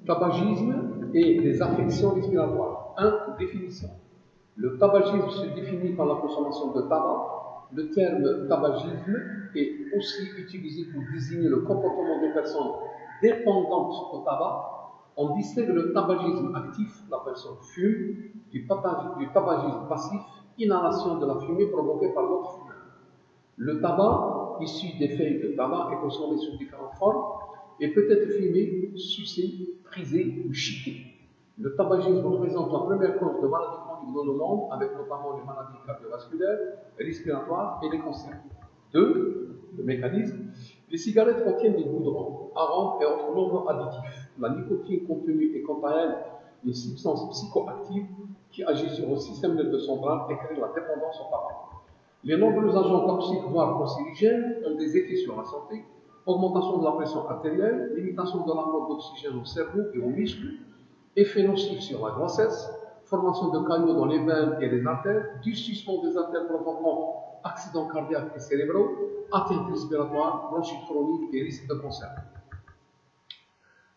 Tabagisme et les affections respiratoires. 1. Définition. Le tabagisme se définit par la consommation de tabac. Le terme tabagisme est aussi utilisé pour désigner le comportement des personnes dépendantes au tabac. On distingue le tabagisme actif, la personne fume, du tabagisme passif, inhalation de la fumée provoquée par l'autre fumeur. Le tabac, issu des feuilles de tabac, est consommé sous différentes formes et peut être fumé, sucé, prisé ou chiqué. Le tabagisme représente la première cause de maladies chroniques dans le monde, avec notamment les maladies cardiovasculaires, respiratoires et les cancers. 2. Le mécanisme. Les cigarettes contiennent des goudrons, arômes et autres nombreux additifs. La nicotine contenue est quant à elle une substance psychoactive qui agit sur le système nerveux central et crée la dépendance au tabac. Les nombreux agents toxiques, voire cancérigènes, ont des effets sur la santé: augmentation de la pression artérielle, limitation de l'apport d'oxygène au cerveau et aux muscles, effets nocifs sur la grossesse, formation de caillots dans les veines et les artères, durcissement des artères provoquant accidents cardiaques et cérébraux, atteintes respiratoires, bronchite chronique et risque de cancer.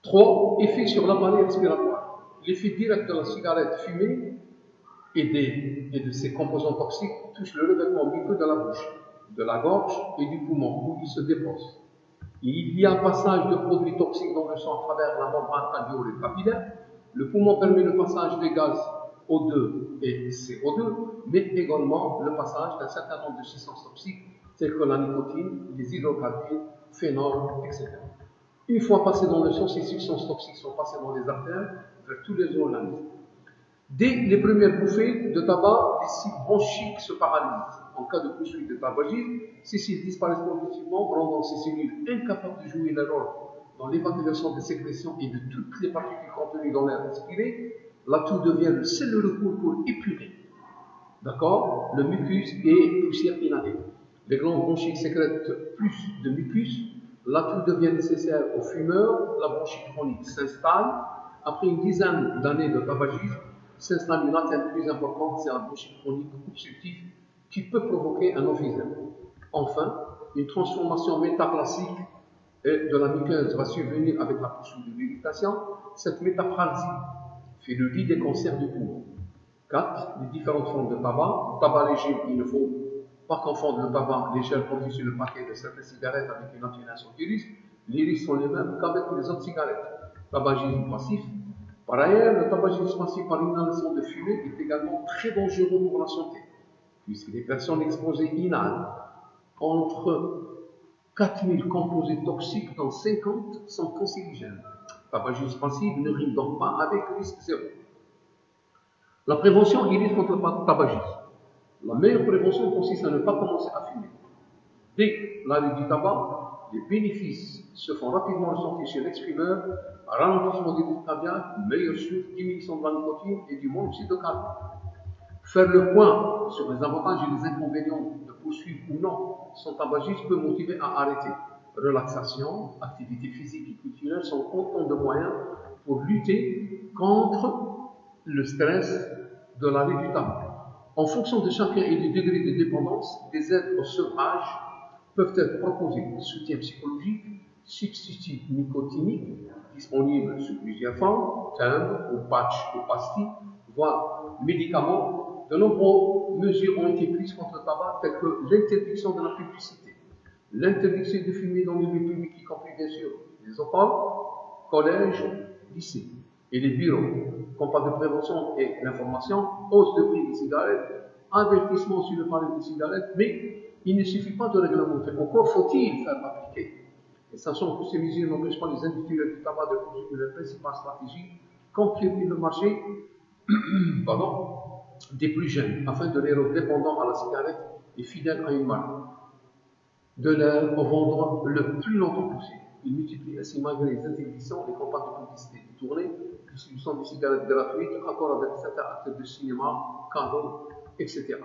3. Effets sur l'appareil respiratoire. L'effet direct de la cigarette fumée et de ses composants toxiques touche le revêtement muqueux de la bouche, de la gorge et du poumon, où il se dépose. Il y a un passage de produits toxiques dans le sang à travers la membrane alvéolaire et capillaire. Le poumon permet le passage des gaz O2 et CO2, mais également le passage d'un certain nombre de substances toxiques, telles que la nicotine, les hydrocarbures, phénol, etc. Une fois passées dans le sang, ces substances toxiques sont passées dans les artères vers tous les organes. Dès les premières bouffées de tabac, les cycles bronchiques se paralysent. En cas de poursuite de tabagisme, ces cycles disparaissent progressivement, rendant ces cellules incapables de jouer leur rôle dans l'évacuation des sécrétions et de toutes les particules contenues dans l'air respiré. L'atout devient le seul recours pour épurer, d'accord, le mucus et poussière inhalée. Les glandes bronchiques sécrètent plus de mucus. L'atout devient nécessaire aux fumeurs. La bronchite chronique s'installe. Après une dizaine d'années de tabagisme, s'installe une atteinte plus importante, c'est la bronchite chronique obstructive qui peut provoquer un emphysème. Enfin, une transformation métaplasique de la muqueuse va survenir avec la poursuite de l'irritation. Cette métaplasie fait le lit des cancers du poumon. 4. Les différentes formes de tabac. Tabac léger, il ne faut pas confondre le tabac léger produit sur le paquet de certaines cigarettes avec une atténuation du risque. Les risques sont les mêmes qu'avec les autres cigarettes. Tabagisme passif. Par ailleurs, le tabagisme passif par inhalation de fumée est également très dangereux pour la santé, puisque les personnes exposées inhalent entre 4000 composés toxiques, dont 50 sont cancérigènes. Tabagisme passif ne rime donc pas avec risque zéro. La prévention et lutte contre le tabagisme. La meilleure prévention consiste à ne pas commencer à fumer. Dès l'arrêt du tabac, les bénéfices se font rapidement ressentir chez l'exprimeur: ralentissement des rythmes cardiaques, meilleur souffle, diminution de la nicotine et du monoxyde de carbone. Faire le point sur les avantages et les inconvénients de poursuivre ou non son tabagisme peut motiver à arrêter. Relaxation, activité physique et culturelle sont autant de moyens pour lutter contre le stress de l'arrêt du tabac. En fonction de chacun et du degré de dépendance, des aides au sevrage peuvent être proposées: soutien psychologique, substitut nicotinique, disponible sous plusieurs formes, timbre ou patch ou pastilles, voire médicaments. De nombreuses mesures ont été prises contre le tabac, telles que l'interdiction de la publicité, l'interdiction de fumer dans les lieux publics, y compris bien sûr les écoles, collèges, lycées et les bureaux. Campagne de prévention et d'information, hausse de prix des cigarettes, avertissement sur le pari des cigarettes, mais il ne suffit pas de réglementer. Encore faut-il faire appliquer. Et sachant que ces mesures n'empêchent pas les industriels du tabac de poursuivre leur principale stratégie: conquérir le marché des plus jeunes, afin de les rendre dépendants à la cigarette et fidèles à une marque, de leur vendre le plus longtemps possible. Ils multiplient ainsi, malgré les interdictions, les campagnes de publicité détournées, distribution de cigarettes gratuites, accord avec certains acteurs de cinéma, cadeaux, etc.